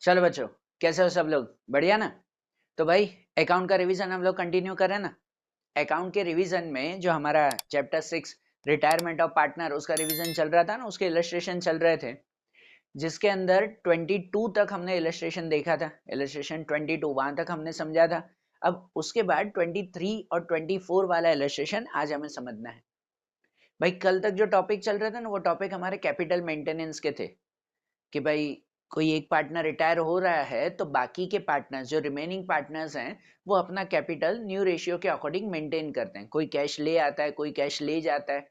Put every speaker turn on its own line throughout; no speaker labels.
चलो बच्चों, कैसे हो सब लोग? बढ़िया ना? तो भाई अकाउंट का रिवीजन हम लोग कंटिन्यू करें ना। अकाउंट के रिवीजन में जो हमारा चैप्टर 6 रिटायरमेंट ऑफ पार्टनर उसका रिवीजन चल रहा था ना, उसके इलस्ट्रेशन चल रहे थे, जिसके अंदर 22 तक हमने इलस्ट्रेशन देखा था। इलस्ट्रेशन 22 वहां तक हमने समझा था। अब उसके बाद 23 और 24 वाला इलस्ट्रेशन आज हमें समझना है। भाई कल तक जो टॉपिक चल रहा था ना, वो टॉपिक हमारे कैपिटल मेंटेनेंस के थे कि भाई कोई एक पार्टनर रिटायर हो रहा है तो बाकी के पार्टनर्स, जो रिमेनिंग पार्टनर्स हैं, वो अपना कैपिटल न्यू रेशियो के अकॉर्डिंग मेंटेन करते हैं। कोई कैश ले आता है, कोई कैश ले जाता है।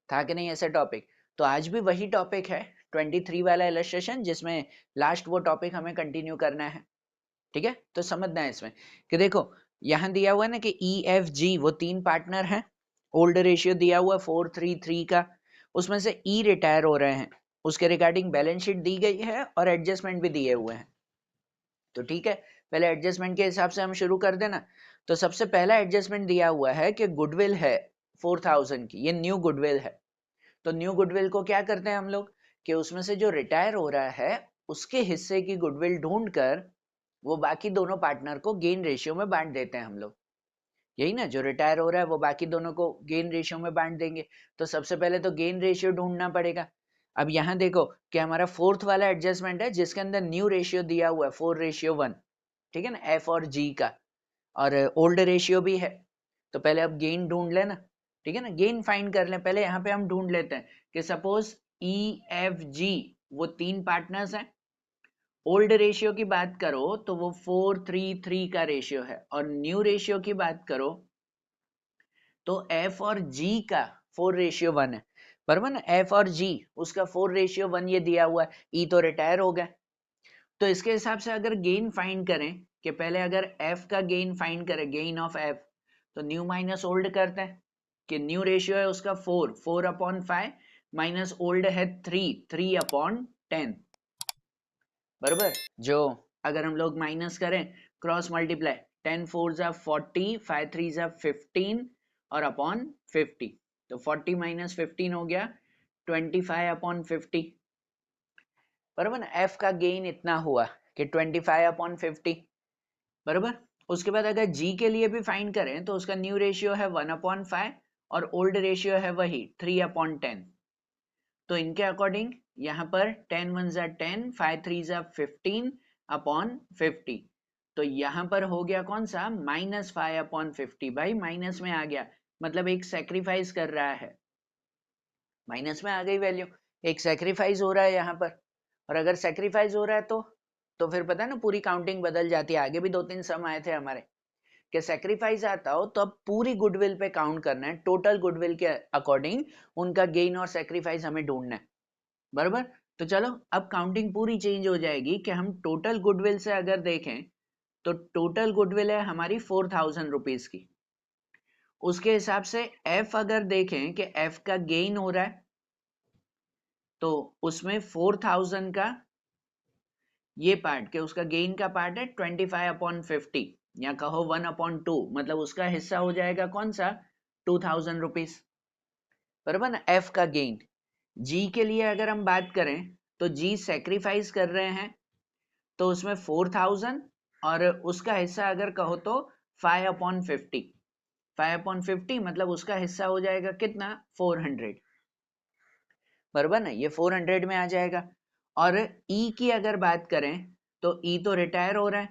था कि नहीं ऐसा टॉपिक? तो आज भी वही टॉपिक है, 23 वाला इलस्ट्रेशन, जिसमें लास्ट वो टॉपिक हमें कंटिन्यू करना है। ठीक है, तो समझना है इसमें कि देखो यहाँ दिया हुआ है ना कि EFG वो तीन पार्टनर हैं। ओल्ड रेशियो दिया हुआ 433 का, उसमें से ई रिटायर हो रहे हैं, उसके रिगार्डिंग बैलेंस शीट दी गई है और एडजस्टमेंट भी दिए हुए हैं। तो ठीक है, पहले एडजस्टमेंट के हिसाब से हम शुरू कर देना। तो सबसे पहला एडजस्टमेंट दिया हुआ है कि गुडविल है 4000 की, ये न्यू गुडविल है। तो न्यू गुडविल को क्या करते हैं हम लोग कि उसमें से जो रिटायर हो रहा है उसके हिस्से की गुडविल ढूंढ कर वो बाकी दोनों पार्टनर को गेन रेशियो में बांट देते हैं हम लोग। यही ना, जो रिटायर हो रहा है वो बाकी दोनों को गेन रेशियो में बांट देंगे। तो सबसे पहले तो गेन रेशियो ढूंढना पड़ेगा। अब यहाँ देखो कि हमारा फोर्थ वाला एडजस्टमेंट है जिसके अंदर न्यू रेशियो दिया हुआ है 4:1। ठीक है ना, एफ और जी का, और ओल्ड रेशियो भी है। तो पहले अब गेन ढूंढ लेना। ठीक है ना, गेन फाइंड कर लें। पहले यहाँ पे हम ढूंढ लेते हैं कि सपोज EFG वो तीन पार्टनर्स हैं। ओल्ड रेशियो की बात करो तो वो 4:3 का रेशियो है, और न्यू रेशियो की बात करो तो F और G का 4:1 है। बराबर ना, F और G उसका 4:1 ये दिया हुआ है। E तो रिटायर हो गया। तो इसके हिसाब से अगर गेन फाइंड करें कि पहले अगर F का गेन फाइंड करें, गेन ऑफ F, तो न्यू माइनस ओल्ड करते हैं कि न्यू रेशियो है उसका 4/5 माइनस ओल्ड है 3/10। बराबर, जो अगर हम लोग माइनस करें, क्रॉस मल्टीप्लाई, 10 4 जा 40, 5 3 जा 15 और अपॉन 50। तो 40 माइनस 15 हो गया 25/50। बराबर ना, एफ का गेन इतना हुआ कि 25/50। बराबर। उसके बाद अगर जी के लिए भी फाइंड करें तो उसका न्यू रेशियो है 1/5 और ओल्ड रेशियो है वही 3/10। तो इनके अकॉर्डिंग यहाँ पर 10 1 जा 10, 5 3 जा 15 अपॉन 50। तो यहाँ पर हो गया कौन सा, -5/50। भाई माइनस में आ गया, मतलब एक सेक्रीफाइस कर रहा है। माइनस में आ गई वैल्यू, एक सेक्रीफाइस हो रहा है यहाँ पर। और अगर सेक्रीफाइस हो रहा है तो फिर पता है ना, पूरी काउंटिंग बदल जाती है। आगे भी 2-3 सम आए थे हमारे कि सेक्रीफाइस आता हो तो अब पूरी गुडविल पे काउंट करना है, टोटल गुडविल के अकॉर्डिंग उनका गेन और सेक्रीफाइस हमें ढूंढना है। बराबर। तो चलो अब काउंटिंग पूरी चेंज हो जाएगी कि हम टोटल गुडविल से अगर देखें तो टोटल गुडविल है हमारी 4000 रुपीज की। उसके हिसाब से एफ अगर देखें कि एफ का गेन हो रहा है तो उसमें 4000 का ये पार्ट के उसका गेन का पार्ट है 25/50, या कहो 1/2, मतलब उसका हिस्सा हो जाएगा कौन सा, 2000 रुपीज। बराबर ना, एफ का गेन। जी के लिए अगर हम बात करें तो जी सेक्रीफाइस कर रहे हैं तो उसमें 4000 और उसका हिस्सा अगर कहो तो 5/50। 5/50 मतलब उसका हिस्सा हो जाएगा कितना, 400। बराबर ना, ये 400 में आ जाएगा। और ई की अगर बात करें तो ई तो रिटायर हो रहा है,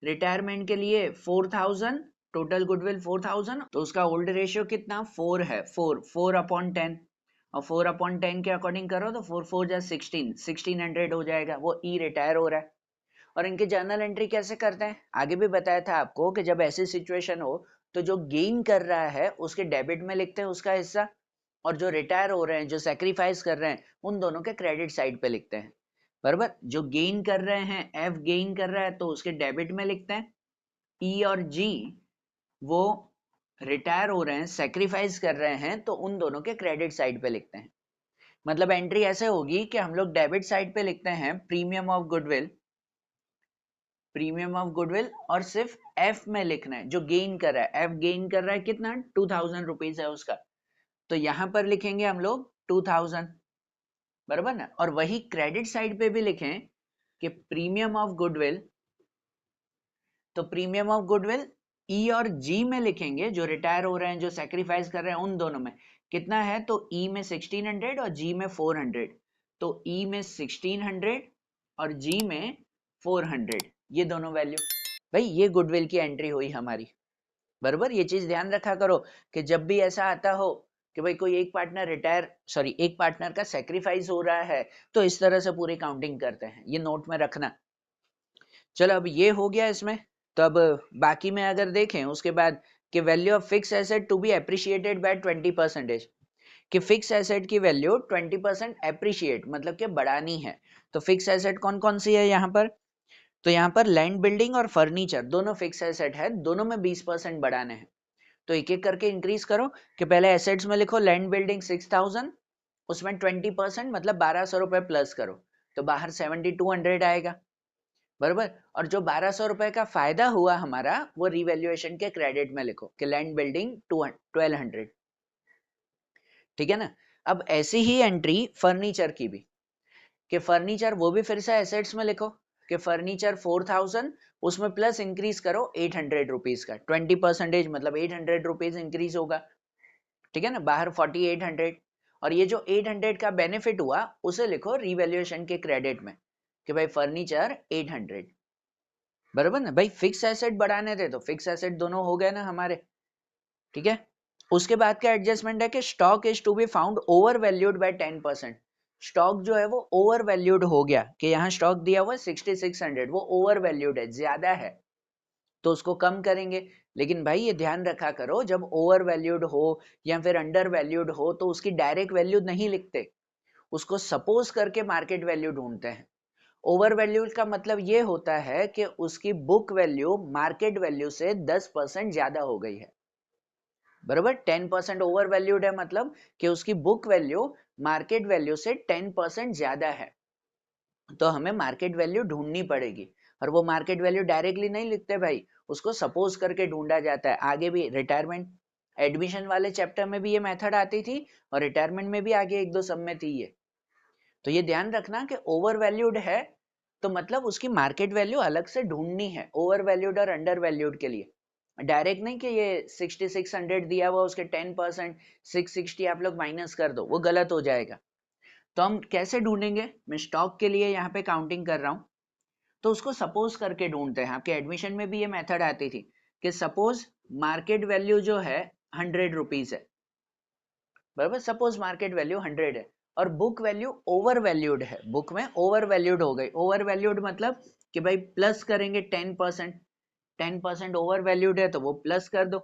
रिटायरमेंट के लिए 4000, टोटल गुडविल 4000, तो उसका ओल्ड रेशियो कितना, 4 है। 4/10, और 4/10 के अकॉर्डिंग करो तो 4 4 जा 16, 1600 हो जाएगा। वो ई रिटायर हो रहा है। और इनके जर्नल एंट्री कैसे करते हैं, आगे भी बताया था आपको कि जब ऐसी सिचुएशन हो तो जो गेन कर रहा है उसके डेबिट में लिखते हैं उसका हिस्सा, और जो रिटायर हो रहे हैं, जो सेक्रीफाइस कर रहे हैं, उन दोनों के क्रेडिट साइड पे लिखते हैं। बराबर, जो गेन कर रहे हैं, एफ गेन कर रहा है तो उसके डेबिट में लिखते हैं। ई और जी वो रिटायर हो रहे हैं, सेक्रीफाइस कर रहे हैं, तो उन दोनों के क्रेडिट साइड पे लिखते हैं। मतलब एंट्री ऐसे होगी कि हम लोग डेबिट साइड पे लिखते हैं premium of goodwill, premium of goodwill, और सिर्फ एफ में लिखना है जो गेन कर रहा है। एफ गेन कर रहा है कितना, 2000 रुपीज है उसका, तो यहां पर लिखेंगे हम लोग 2000। बराबर ना, और वही क्रेडिट साइड पे भी लिखें कि प्रीमियम ऑफ गुडविल, तो प्रीमियम ऑफ गुडविल ई और जी में लिखेंगे, जो रिटायर हो रहे हैं, जो सेक्रीफाइस कर रहे हैं, उन दोनों में कितना है, तो ई में 1600 और जी में 400, तो ई में 1600 और जी में 400, ये दोनों वैल्यू। भाई ये गुडविल की एंट्री हुई हमारी, बराबर। ये चीज ध्यान रखा करो कि जब भी ऐसा आता हो कि भाई कोई एक पार्टनर एक पार्टनर का सेक्रीफाइस हो रहा है, तो इस तरह से पूरी काउंटिंग करते हैं, ये नोट में रखना। चलो अब ये हो गया इसमें। तो अब बाकी में अगर देखें उसके बाद कि value of fix asset to be appreciated by 20%, कि फिक्स एसेट की वैल्यू 20% एप्रिशिएट मतलब कि बढ़ानी है। तो फिक्स एसेट कौन कौन सी है यहाँ पर, तो यहाँ पर लैंड बिल्डिंग और फर्नीचर दोनों फिक्स एसेट है, दोनों में 20% बढ़ाने हैं। तो एक एक करके इंक्रीज करो कि पहले एसेट्स में लिखो लैंड बिल्डिंग 6000, उसमें 20% मतलब 1200 रुपए प्लस करो, तो बाहर 7200 आएगा, बराबर। और जो 1200 रुपए का फायदा हुआ हमारा, वो रिवैल्यूएशन के क्रेडिट में लिखो कि लैंड बिल्डिंग 1200, ठीक है ना। अब ऐसी ही एंट्री फर्नीचर की भी, कि फर्नीचर वो भी फिर से एसेट्स में लिखो कि फर्नीचर 4000, उसमें प्लस इंक्रीज करो 800 रुपीज का, 20% मतलब 800 रुपीज इंक्रीज होगा, ठीक है ना, बाहर 4800। और ये जो 800 का बेनिफिट हुआ उसे लिखो रिवैल्यूएशन के क्रेडिट में कि भाई फर्नीचर 800, बराबर ना। भाई फिक्स एसेट बढ़ाने थे तो फिक्स एसेट दोनों हो गए ना हमारे, ठीक है। उसके बाद का एडजस्टमेंट है कि stock is to be found over valued by 10%। Stock जो है वो ओवर वैल्यूड हो गया, कि यहाँ स्टॉक दिया हुआ 6600, वो ओवर वैल्यूड है, ज्यादा है, तो उसको कम करेंगे। लेकिन भाई ये ध्यान रखा करो, जब ओवर वैल्यूड हो या फिर अंडर वैल्यूड हो तो उसकी डायरेक्ट वैल्यू नहीं लिखते, उसको सपोज करके मार्केट वैल्यू ढूंढते हैं। ओवर वैल्यू का मतलब ये होता है कि उसकी बुक वैल्यू मार्केट वैल्यू से 10% ज्यादा हो गई है, बराबर। 10% ओवर वैल्यूड है मतलब कि उसकी बुक वैल्यू मार्केट वैल्यू से 10% ज्यादा है, तो हमें मार्केट वैल्यू ढूंढनी पड़ेगी। और वो मार्केट वैल्यू डायरेक्टली नहीं लिखते भाई, उसको सपोज करके ढूंढा जाता है। आगे भी रिटायरमेंट एडमिशन वाले चैप्टर में भी ये मेथड आती थी, और रिटायरमेंट में भी आगे एक दो सब में थी ये। तो ये ध्यान रखना कि ओवर वैल्यूड है तो मतलब उसकी मार्केट वैल्यू अलग से ढूंढनी है, ओवर वैल्यूड और अंडर वैल्यूड के लिए। डायरेक्ट नहीं कि ये 6600 दिया हुआ उसके 10% 660 आप लोग माइनस कर दो, वो गलत हो जाएगा। तो हम कैसे ढूंढेंगे, मैं स्टॉक के लिए यहाँ पे काउंटिंग कर रहा हूँ, तो उसको सपोज करके ढूंढते हैं। आपके एडमिशन में भी ये मेथड आती थी कि सपोज मार्केट वैल्यू जो है 100 रुपीज है, बराबर। सपोज मार्केट वैल्यू 100 है और बुक वैल्यू ओवर वैल्यूड है, बुक में ओवर वैल्यूड हो गई। ओवर वैल्यूड मतलब कि भाई प्लस करेंगे 10%, 10% ओवर वैल्यूड है तो वो प्लस कर दो,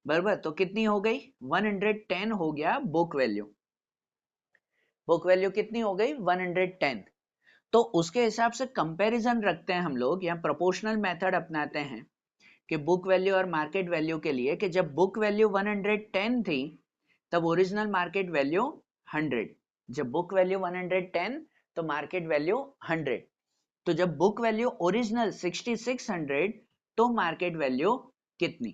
बराबर। तो कितनी हो गई, 110 हो गया बुक वैल्यू। बुक वैल्यू कितनी हो गई, 110। तो उसके हिसाब से कंपैरिजन रखते हैं हम लोग, या प्रोपोर्शनल मेथड अपनाते हैं कि बुक वैल्यू और मार्केट वैल्यू के लिए, कि जब बुक वैल्यू 110 थी तब ओरिजिनल मार्केट वैल्यू 100, जब बुक वैल्यू 110 तो मार्केट वैल्यू 100, तो जब बुक वैल्यू ओरिजिनल 6600 तो मार्केट वैल्यू कितनी,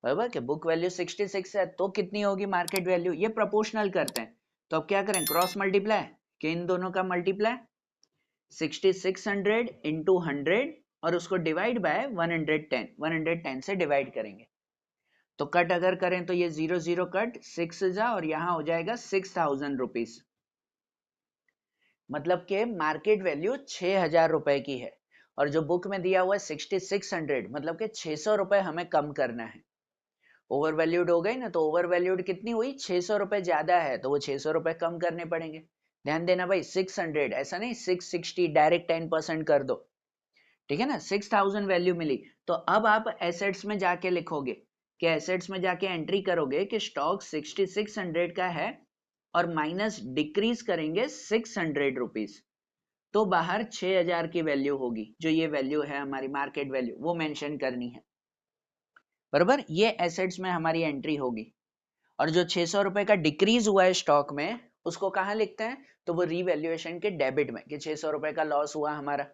बराबर। कि बुक वैल्यू 66 है तो कितनी होगी मार्केट वैल्यू, ये प्रोपोर्शनल करते हैं। तो अब क्या करें, क्रॉस मल्टीप्लाई, कि इन दोनों का मल्टीप्लाई 6600 इंटू 100 और उसको डिवाइड बाय 110, 110 से डिवाइड करेंगे। तो कट अगर करें तो ये 0 0 कट, 6 जा, और यहां हो जाएगा 6000 रुपीज, मतलब के मार्केट वैल्यू 6000 रुपए की है, और जो बुक में दिया हुआ है 6600, मतलब के 600 रुपए हमें कम करना है। ओवर वैल्यूड हो गई ना, तो ओवर वैल्यूड कितनी हुई, 600 रुपए ज्यादा है, तो वो 600 रुपए कम करने पड़ेंगे। ध्यान देना भाई, 600 ऐसा नहीं 660 डायरेक्ट 10% कर दो, ठीक है ना। 6000 वैल्यू मिली, तो अब आप एसेट्स में जाके लिखोगे कि एसेट्स में जाके एंट्री करोगे कि स्टॉक 6600 का है और माइनस डिक्रीज करेंगे 600 रुपीज, तो बाहर 6000 की वैल्यू होगी, जो ये वैल्यू है हमारी मार्केट वैल्यू, वो मेंशन करनी है, बराबर। ये एसेट्स में हमारी एंट्री होगी। और जो 600 रुपए का डिक्रीज हुआ है स्टॉक में, उसको कहाँ लिखते हैं, तो वो रीवैल्यूएशन के डेबिट में, कि 600 रुपए का लॉस हुआ हमारा।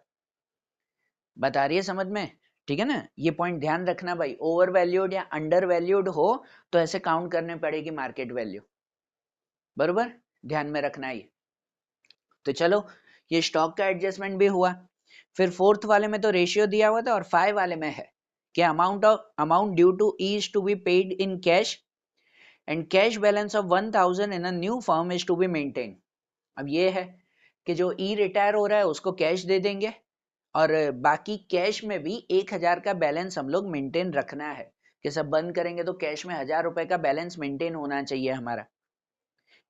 बता रही है समझ में, ठीक है ना। ये पॉइंट ध्यान रखना भाई, ओवर वैल्यूड या अंडर वैल्यूड हो तो ऐसे काउंट करने पड़ेगी मार्केट वैल्यू, बरोबर, ध्यान में रखना ही। तो चलो ये स्टॉक का एडजस्टमेंट भी हुआ। फिर फोर्थ वाले में तो रेशियो दिया हुआ था और 5 वाले में है कि amount due to E is to be paid in cash and cash balance of 1000 in a new firm is to be maintain. अब ये है कि जो ई रिटायर हो रहा है उसको कैश दे देंगे और बाकी कैश में भी 1000 का बैलेंस हम लोग मेंटेन रखना है कि सब बंद करेंगे तो कैश में 1000 रुपए का बैलेंस मेंटेन होना चाहिए हमारा।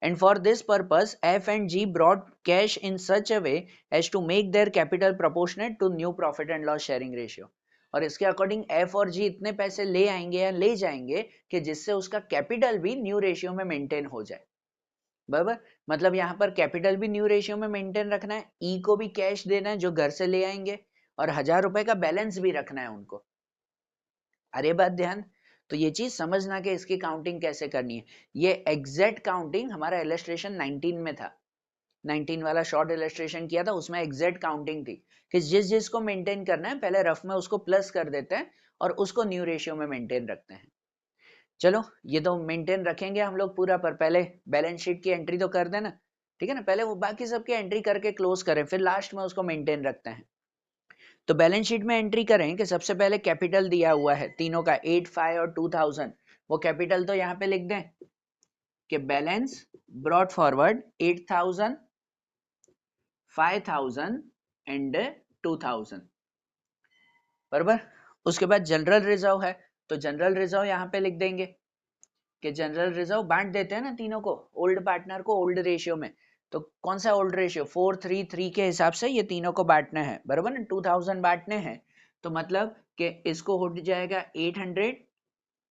And for this purpose, F and G brought cash in such a way as to make their capital proportionate to new profit and loss sharing ratio. और इसके अकॉर्डिंग F और G इतने पैसे ले आएंगे या ले जाएंगे कि जिससे उसका कैपिटल भी न्यू रेशियो में मेंटेन हो जाए। बराबर, मतलब यहाँ पर कैपिटल भी न्यू रेशियो में मेंटेन रखना है, ई को भी कैश देना है जो घर से ले आएंगे और 1000 रुपए का बैलेंस भी रखना है उनको। अरे बात ध्यान, तो ये चीज समझना कि इसकी काउंटिंग कैसे करनी है। ये एग्जैक्ट काउंटिंग हमारा इलस्ट्रेशन 19 में था, 19 वाला शॉर्ट इलस्ट्रेशन किया था, उसमें एग्जैक्ट काउंटिंग थी कि जिस जिस को मेंटेन करना है पहले रफ में उसको प्लस कर देते हैं और उसको न्यू रेशियो में मेंटेन रखते हैं। चलो ये तो मेंटेन रखेंगे हम लोग पूरा, पर पहले बैलेंस शीट की एंट्री तो कर देना, ठीक है ना। पहले वो बाकी सबकी एंट्री करके क्लोज करें, फिर लास्ट में उसको मेंटेन रखते हैं। तो बैलेंस शीट में एंट्री करें कि सबसे पहले कैपिटल दिया हुआ है तीनों का 8, 5 और 2000। वो कैपिटल तो यहाँ पे लिख दें कि बैलेंस ब्रॉट फॉरवर्ड 8000, 5000 एंड 2000, बराबर। उसके बाद जनरल रिजर्व है तो जनरल रिजर्व यहाँ पे लिख देंगे कि जनरल रिजर्व बांट देते हैं ना तीनों को, ओल्ड पार्टनर को ओल्ड रेशियो में। तो कौन सा ओल्ड रेशियो, 4-3-3 के हिसाब से ये तीनों को बांटना है, बराबर ना। 2000 बांटने हैं तो मतलब कि इसको हो जाएगा 800,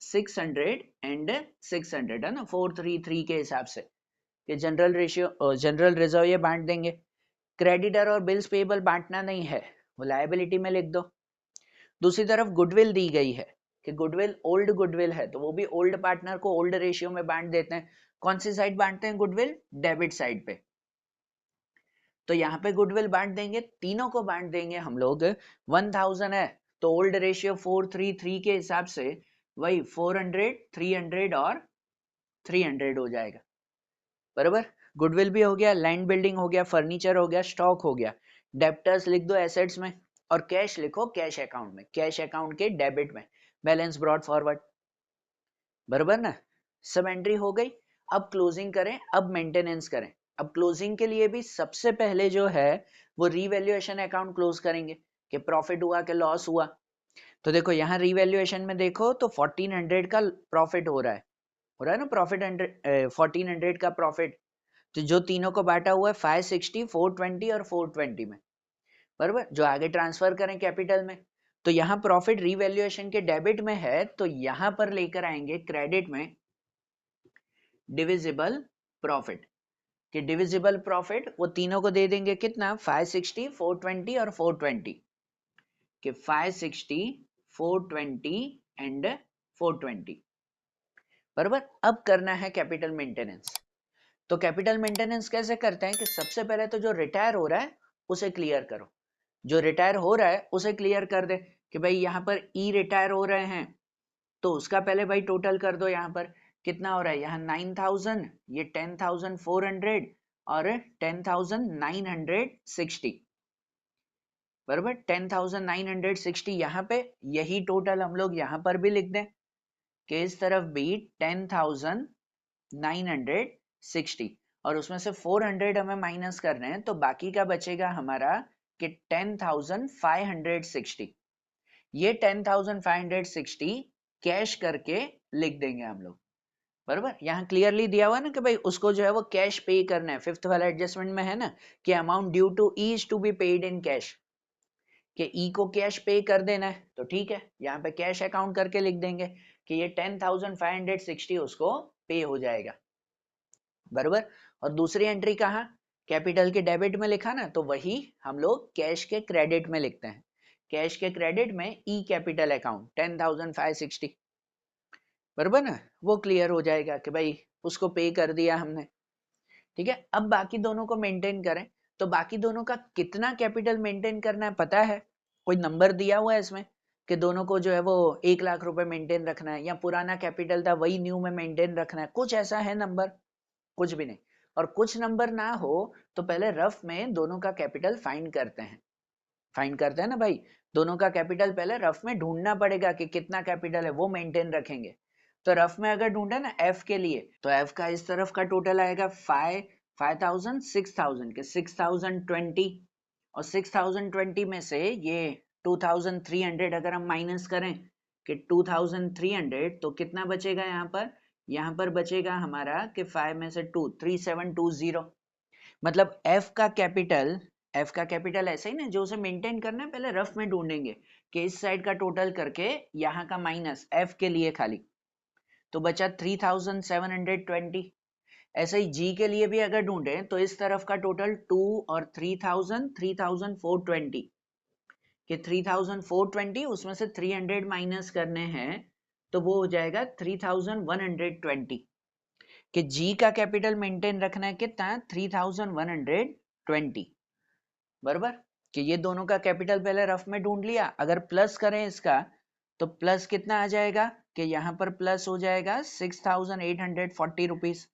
600 एंड 600, है ना, 4-3-3 के हिसाब से कि जनरल रेशियो जनरल रिजर्व ये बांट देंगे। क्रेडिटर और बिल्स पेबल बांटना नहीं है, वो लायबिलिटी में लिख दो। दूसरी तरफ गुडविल दी गई है कि गुडविल ओल्ड गुडविल है तो वो भी ओल्ड पार्टनर को ओल्ड रेशियो में बांट देते हैं। कौन सी साइड बांटते हैं गुडविल, डेबिट साइड पे। तो यहाँ पे गुडविल बांट देंगे, तीनों को बांट देंगे हम लोग। 1000 है तो ओल्ड रेशियो 4-3-3 के हिसाब से वही 400, 300 और 300 हो जाएगा, बराबर। गुडविल भी हो गया, लैंड बिल्डिंग हो गया, फर्नीचर हो गया, स्टॉक हो गया। डेप्टर्स लिख दो एसेट्स में और कैश लिखो कैश अकाउंट में, कैश अकाउंट के डेबिट में, बैलेंस ब्रॉट फॉरवर्ड, बराबर ना। सब एंट्री हो गई। अब क्लोजिंग करें, अब मेंटेनेंस करें। अब क्लोजिंग के लिए भी सबसे पहले जो है वो रीवैल्यूएशन अकाउंट क्लोज करेंगे कि प्रॉफिट हुआ कि लॉस हुआ। तो देखो यहाँ रीवैल्यूएशन में देखो तो 1400 का प्रॉफिट हो रहा है ना, प्रॉफिट 1400 का प्रॉफिट। तो जो तीनों को बांटा हुआ है 560, 420 और 420 में, बराबर। जो आगे ट्रांसफर करें कैपिटल में, तो यहाँ प्रॉफिट रीवैल्यूएशन के डेबिट में है तो यहाँ पर लेकर आएंगे क्रेडिट में डिविजिबल प्रॉफिट, कि डिविजिबल प्रॉफिट वो तीनों को दे देंगे कितना, 560, 420 और 420, कि 560, 420 एंड 420, बराबर। अब करना है कैपिटल मेंटेनेंस। तो कैपिटल मेंटेनेंस कैसे करते हैं कि सबसे पहले तो जो रिटायर हो रहा है उसे क्लियर करो, जो रिटायर हो रहा है उसे क्लियर कर दे कि भाई यहाँ पर ई रिटायर हो रहे हैं तो उसका पहले भाई टोटल कर दो। यहाँ पर कितना हो रहा है, यहाँ 9000, ये 10400 और 10960, बराबर। 10960 यहाँ पे, यही टोटल हम लोग यहाँ पर भी लिख दें कि इस तरफ भी 10960 और उसमें से 400 हमें माइनस करने हैं तो बाकी का बचेगा हमारा कि 10560। ये 10560 कैश करके लिख देंगे हम लोग, बराबर। यहाँ क्लियरली दिया हुआ है ना कि भाई उसको जो है वो कैश पे करना है। फिफ्थ वाला एडजस्टमेंट में है ना कि amount due to E is to be paid in cash, कि ई को कैश पे कर देना है तो ठीक है, यहाँ पे कैश अकाउंट करके लिख देंगे कि ये 10560 उसको पे हो जाएगा, बराबर। और दूसरी एंट्री कहाँ, कैपिटल के डेबिट में लिखा ना, तो वही हम लोग कैश के क्रेडिट में लिखते हैं। कैश के क्रेडिट में ई कैपिटल अकाउंट 10560, बराबर ना। वो क्लियर हो जाएगा कि भाई उसको पे कर दिया हमने, ठीक है। अब बाकी दोनों को मेंटेन करें तो बाकी दोनों का कितना कैपिटल मेंटेन करना है पता है, कोई नंबर दिया हुआ है इसमें कि दोनों को जो है वो 1 लाख रुपए मेंटेन रखना है या पुराना कैपिटल था वही न्यू में मेंटेन रखना है, कुछ ऐसा है नंबर? कुछ भी नहीं। और कुछ नंबर ना हो तो पहले रफ में दोनों का कैपिटल फाइंड करते हैं ना भाई। दोनों का कैपिटल पहले रफ में ढूंढना पड़ेगा कि कितना कैपिटल है, वो मेंटेन रखेंगे। तो रफ में अगर ढूंढे ना एफ के लिए, तो एफ का इस तरफ का टोटल आएगा 5000 6000 के 6020, और 6020 में से ये 2300 अगर हम माइनस करें कि 2300, तो कितना बचेगा यहाँ पर बचेगा हमारा कि 5 में से 2 3720। मतलब एफ का कैपिटल ऐसा ही ना, जो उसे मेंटेन करना है पहले रफ में ढूंढेंगे कि इस साइड का टोटल करके यहाँ का माइनस एफ के लिए खाली, तो बचा 3720। ऐसे ही जी के लिए भी अगर ढूंढें तो इस तरफ का टोटल 2 और 3420 कि 3420 उसमें से 300 माइनस करने हैं, तो वो हो जाएगा 3120 कि जी का कैपिटल मेंटेन रखना है कितना 3120 बराबर। कि ये दोनों का कैपिटल पहले रफ में ढूंढ लिया। अगर प्लस करें इसका तो प्लस कितना आ जाएगा कि यहाँ पर प्लस हो जाएगा 6840 रुपीज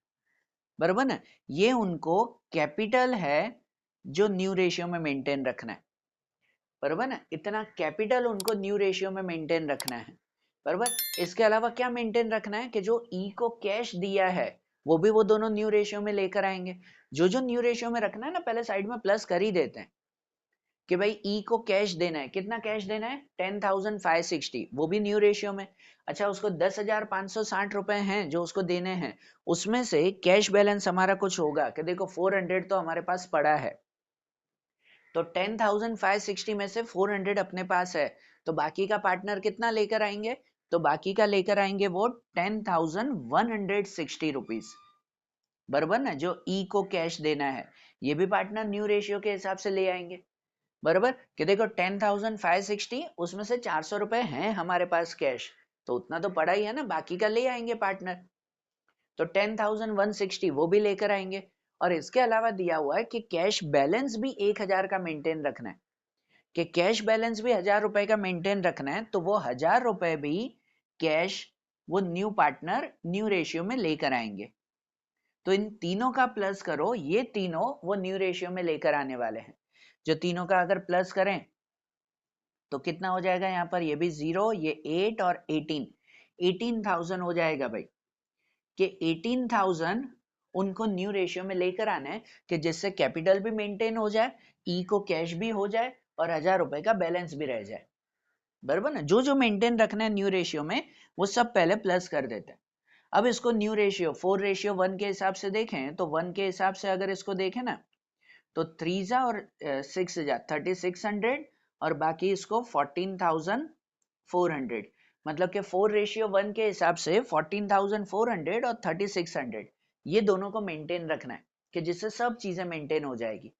बराबर ना। ये उनको कैपिटल है जो न्यू रेशियो में मेंटेन रखना है बराबर ना। इतना कैपिटल उनको न्यू रेशियो में मेंटेन रखना है बराबर। इसके अलावा क्या मेंटेन रखना है कि जो ई को कैश दिया है वो भी वो दोनों न्यू रेशियो में लेकर आएंगे। जो जो न्यू रेशियो में रखना है ना पहले साइड में प्लस कर ही देते हैं कि भाई ई को कैश देना है। कितना कैश देना है 10,560, वो भी न्यू रेशियो में। अच्छा उसको 10,560 रुपए हैं जो उसको देने हैं, उसमें से कैश बैलेंस हमारा कुछ होगा कि देखो 400 तो हमारे पास पड़ा है, तो 10,560 में से 400 अपने पास है, तो बाकी का पार्टनर कितना लेकर आएंगे, तो बाकी का लेकर आएंगे वो 10,160 रुपीज बराबर ना, जो ई को कैश देना है। ये भी पार्टनर न्यू रेशियो के हिसाब से ले आएंगे बराबर। कि देखो 10,560 उसमें से 400 रुपए हैं हमारे पास कैश, तो उतना तो पड़ा ही है ना, बाकी का ले आएंगे पार्टनर। तो 10,160 वो भी लेकर आएंगे। और इसके अलावा दिया हुआ है कि कैश बैलेंस भी 1,000 का मेंटेन रखना है, कि कैश बैलेंस भी 1,000 रुपए का मेंटेन रखना है, तो वो 1,000 रुपए भी कैश वो न्यू पार्टनर न्यू रेशियो में लेकर आएंगे। तो इन तीनों का प्लस करो, ये तीनों वो न्यू रेशियो में लेकर आने वाले हैं। जो तीनों का अगर प्लस करें तो कितना हो जाएगा, यहाँ पर ये भी 0, ये 8 और 18,000 हो जाएगा भाई। कि 18,000 उनको न्यू रेशियो में लेकर आना है कि जिससे कैपिटल भी मेंटेन हो जाए, ई को कैश भी हो जाए और 1,000 रुपए का बैलेंस भी रह जाए बराबर ना। जो जो मेंटेन रखना है न्यू रेशियो में वो सब पहले प्लस कर देते हैं। अब इसको न्यू रेशियो 4:1 के हिसाब से देखें तो 1 के हिसाब से अगर इसको देखें ना, तो 3 जा और 6 जा 3600 और बाकी इसको 14,400, मतलब कि 4:1 के हिसाब से 14,400 और 3600 ये दोनों को मेंटेन रखना है कि जिससे सब चीजें मेंटेन हो जाएगी।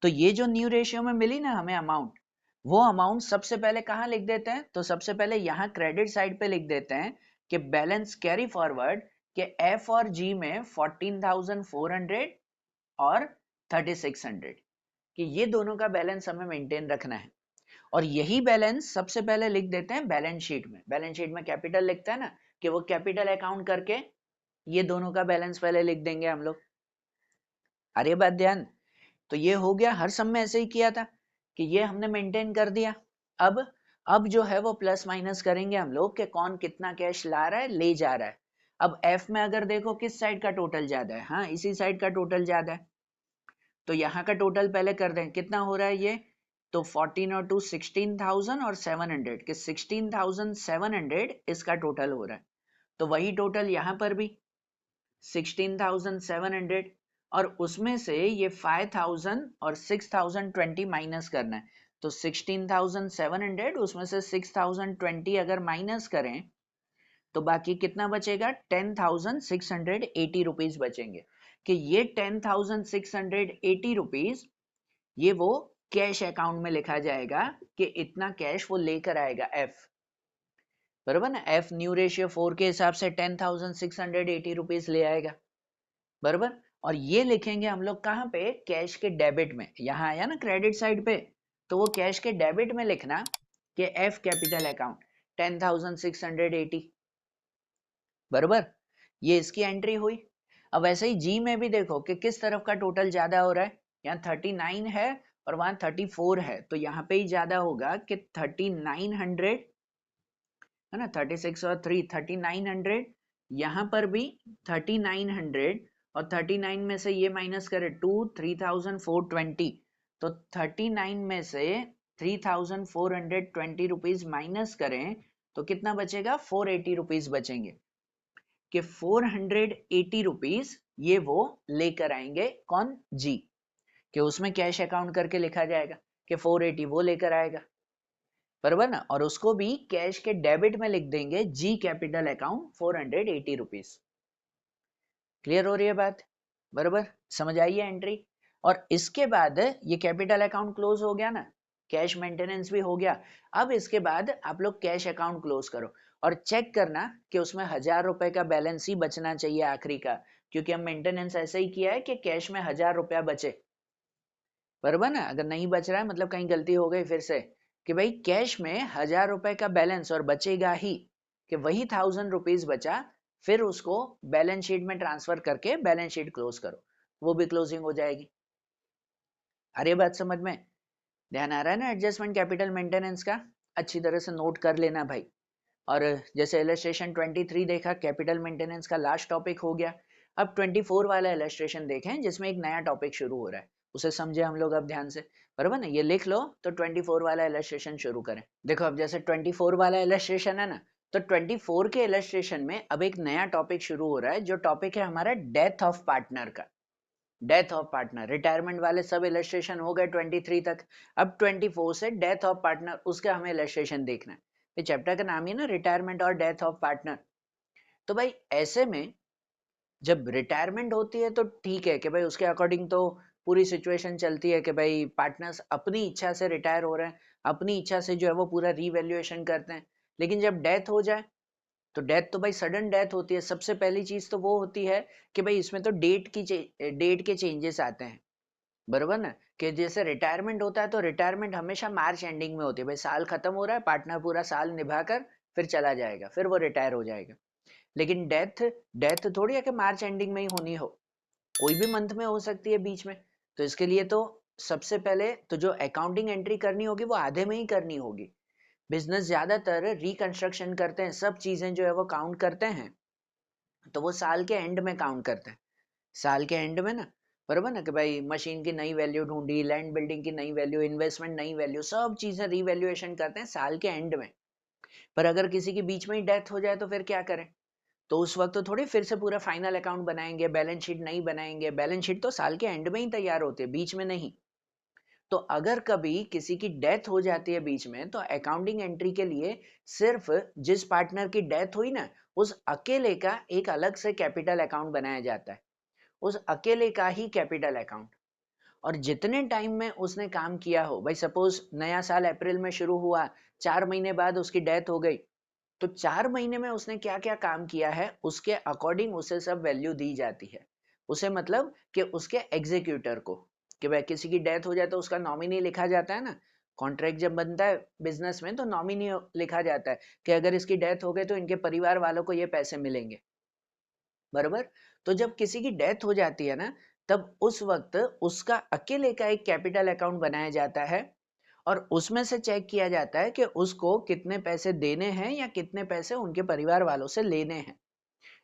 तो ये जो न्यू रेशियो में मिली ना हमें अमाउंट, वो अमाउंट सबसे पहले कहाँ लिख देते हैं, तो सबसे पहले यहाँ क्रेडिट साइड पे लिख देते हैं कि बैलेंस कैरी फॉरवर्ड के एफ और जी में 14,400 और 3600 कि ये दोनों का बैलेंस हमें मेंटेन रखना है। और यही बैलेंस सबसे पहले लिख देते हैं बैलेंस शीट में। बैलेंस शीट में कैपिटल लिखता है ना, कि वो कैपिटल अकाउंट करके ये दोनों का बैलेंस पहले लिख देंगे हम लोग। अरे बात ध्यान, तो ये हो गया, हर सम में ऐसे ही किया था कि ये हमने मेंटेन कर दिया। अब जो है वो प्लस माइनस करेंगे हम लोग कि कौन कितना कैश ला रहा है ले जा रहा है। अब एफ में अगर देखो किस साइड का टोटल ज्यादा है, हाँ इसी साइड का टोटल ज्यादा है, तो यहाँ का टोटल पहले कर दें। कितना हो रहा है ये, तो 14 और 2 16,000 और 700 के 16,700 इसका टोटल हो रहा है। तो वही टोटल यहाँ पर भी 16,700 और उसमें से ये 5,000 और 6,020 माइनस करना है। तो 16,700 उसमें से 6,020 अगर माइनस करें तो बाकी कितना बचेगा 10,680 रुपीज बचेंगे। कि ये 10,680 रुपीज ये वो कैश अकाउंट में लिखा जाएगा कि इतना कैश वो लेकर आएगा एफ बराबर ना। एफ न्यू रेशियो 4 के हिसाब से 10,680 रुपीज ले आएगा बराबर। और ये लिखेंगे हम लोग कहाँ पे, कैश के डेबिट में। यहाँ आया ना क्रेडिट साइड पे, तो वो कैश के डेबिट में लिखना कि एफ कैपिटल अकाउंट 10,680 बराबर। ये इसकी एंट्री हुई। अब वैसे ही जी में भी देखो कि किस तरफ का टोटल ज्यादा हो रहा है, यहाँ 39 है और वहां 34 है, तो यहाँ पे ही ज्यादा होगा कि 3900 है ना, 36 और 3 3900, यहाँ पर भी 3900 और 39 में से ये माइनस करे 2 3420, तो 39 में से 3420 रुपीज माइनस करें तो कितना बचेगा, 480 रुपीज बचेंगे, कि 480 रुपीज ये वो लेकर आएंगे, कौन, जी, कि उसमें कैश अकाउंट करके लिखा जाएगा कि 480 वो लेकर आएगा, बराबर ना, और उसको भी कैश के डेबिट में लिख देंगे, G capital account 480 rupees. Clear हो रही है बात, बराबर, समझ आई है एंट्री। और इसके बाद ये कैपिटल अकाउंट क्लोज हो गया ना, कैश मेंटेनेंस भी हो गया। अब इसके बाद आप लोग कैश अकाउंट क्लोज करो और चेक करना कि उसमें 1000 रुपए का बैलेंस ही बचना चाहिए आखिरी का, क्योंकि हम मेंटेनेंस ऐसे ही किया है कि कैश में 1000 रुपया बचे, बराबर ना। अगर नहीं बच रहा है मतलब कहीं गलती हो गई फिर से, कि भाई कैश में 1000 रुपए का बैलेंस और बचेगा ही, कि वही 1000 रुपीज बचा, फिर उसको बैलेंस शीट में ट्रांसफर करके बैलेंस शीट क्लोज करो, वो भी क्लोजिंग हो जाएगी। अरे बात समझ में, ध्यान आ रहा है ना एडजस्टमेंट कैपिटल मेंटेनेंस का, अच्छी तरह से नोट कर लेना भाई। और जैसे इलस्ट्रेशन 23 देखा, कैपिटल मेंटेनेंस का लास्ट टॉपिक हो गया। अब 24 वाला इलस्ट्रेशन देखें जिसमें एक नया टॉपिक शुरू हो रहा है, उसे समझे हम लोग अब ध्यान से, बराबर ना, ये लिख लो तो 24 वाला इलस्ट्रेशन शुरू करें। देखो अब जैसे 24 वाला इलस्ट्रेशन है ना, तो 24 के इलस्ट्रेशन में अब एक नया टॉपिक शुरू हो रहा है, जो टॉपिक है हमारा डेथ ऑफ पार्टनर का। डेथ ऑफ पार्टनर, रिटायरमेंट वाले सब इलस्ट्रेशन हो गए 23 तक, अब 24 से डेथ ऑफ पार्टनर, उसका हमें इलस्ट्रेशन देखना है। ये चैप्टर का नाम ही ना रिटायरमेंट और डेथ ऑफ पार्टनर। तो भाई ऐसे में जब रिटायरमेंट होती है तो ठीक है कि भाई उसके अकॉर्डिंग तो पूरी सिचुएशन चलती है कि भाई पार्टनर्स अपनी इच्छा से रिटायर हो रहे हैं, अपनी इच्छा से जो है वो पूरा रीवैल्यूएशन करते हैं। लेकिन जब डेथ हो जाए तो डेथ तो भाई सडन डेथ होती है, सबसे पहली चीज तो वो होती है कि भाई इसमें तो डेट के चेंजेस आते हैं, बरोबर ना, कि जैसे रिटायरमेंट होता है तो रिटायरमेंट हमेशा मार्च एंडिंग में होती है, भाई साल खत्म हो रहा है, पार्टनर पूरा साल निभाकर फिर चला जाएगा, फिर वो रिटायर हो जाएगा। लेकिन डेथ डेथ थोड़ी है कि मार्च एंडिंग में ही होनी हो, कोई भी मंथ में हो सकती है बीच में। तो इसके लिए तो सबसे पहले तो जो अकाउंटिंग एंट्री करनी होगी वो आधे में ही करनी होगी। बिजनेस ज्यादातर रिकंस्ट्रक्शन करते हैं, सब चीजें जो है वो काउंट करते हैं, तो वो साल के एंड में काउंट करते हैं, साल के एंड में ना, बराबर ना, कि भाई मशीन की नई वैल्यू ढूंढी, लैंड बिल्डिंग की नई वैल्यू, इन्वेस्टमेंट नई वैल्यू, सब चीजें रिवैल्यूएशन करते हैं साल के एंड में। पर अगर किसी की बीच में ही डेथ हो जाए तो फिर क्या करें, तो उस वक्त तो थोड़ी फिर से पूरा फाइनल अकाउंट बनाएंगे, बैलेंस शीट नहीं बनाएंगे, बैलेंस शीट तो साल के एंड में ही तैयार होती है, बीच में नहीं। तो अगर कभी किसी की डेथ हो जाती है बीच में, तो अकाउंटिंग एंट्री के लिए सिर्फ जिस पार्टनर की डेथ हुई ना, उस अकेले का एक अलग से कैपिटल अकाउंट बनाया जाता है, उस अकेले का ही कैपिटल अकाउंट। और जितने टाइम में उसने काम किया हो, भाई सपोज नया साल अप्रैल में शुरू हुआ, 4 महीने बाद उसकी डेथ हो गई, तो 4 महीने में उसने क्या क्या काम किया है उसके अकॉर्डिंग उसे सब वैल्यू दी जाती है। उसे मतलब कि उसके एग्जीक्यूटर को, कि भाई किसी की डेथ हो जाए तो उसका नॉमिनी लिखा जाता है ना, कॉन्ट्रैक्ट जब बनता है बिजनेस में तो नॉमिनी लिखा जाता है कि अगर इसकी डेथ हो गई तो इनके परिवार वालों को ये पैसे मिलेंगे, बरोबर। तो जब किसी की डेथ हो जाती है ना, तब उस वक्त उसका अकेले का एक कैपिटल अकाउंट बनाया जाता है, और उसमें से चेक किया जाता है कि उसको कितने पैसे देने हैं या कितने पैसे उनके परिवार वालों से लेने हैं।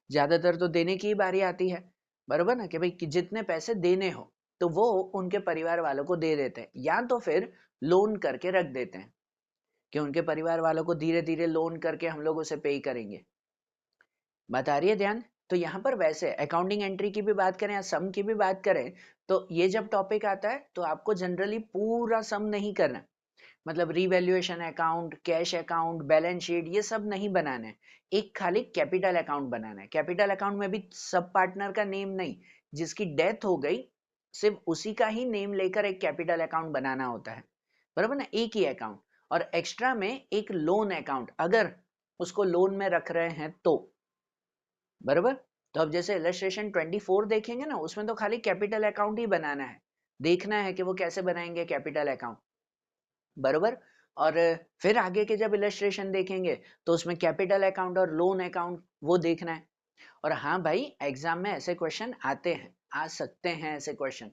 ज्यादातर तो देने की ही बारी आती है, बरोबर ना, कि भाई कि जितने पैसे देने हो तो वो उनके परिवार वालों को दे देते हैं, या तो फिर लोन करके रख देते हैं कि उनके परिवार वालों को धीरे धीरे लोन करके हम लोग उसे पे करेंगे। बता रही है ध्यान। तो यहाँ पर वैसे अकाउंटिंग एंट्री की भी बात करें या सम की भी बात करें, तो ये जब टॉपिक आता है तो आपको जनरली पूरा सम नहीं करना, मतलब revaluation account, cash account, balance sheet, ये सब नहीं बनाना है, एक खाली कैपिटल अकाउंट बनाना है। कैपिटल अकाउंट में भी सब पार्टनर का नेम नहीं, जिसकी डेथ हो गई सिर्फ उसी का ही नेम लेकर एक कैपिटल अकाउंट बनाना होता है, बराबर ना, एक ही अकाउंट। और एक्स्ट्रा में एक लोन अकाउंट अगर उसको लोन में रख रहे हैं तो, बराबर। तो अब जैसे इलस्ट्रेशन 24 देखेंगे ना, उसमें तो खाली कैपिटल अकाउंट ही बनाना है, देखना है कि वो कैसे बनाएंगे कैपिटल अकाउंट, बरोबर। और फिर आगे के जब इलस्ट्रेशन देखेंगे तो उसमें कैपिटल अकाउंट और लोन अकाउंट वो देखना है। और हाँ भाई, एग्जाम में ऐसे क्वेश्चन आते हैं, आ सकते हैं ऐसे क्वेश्चन,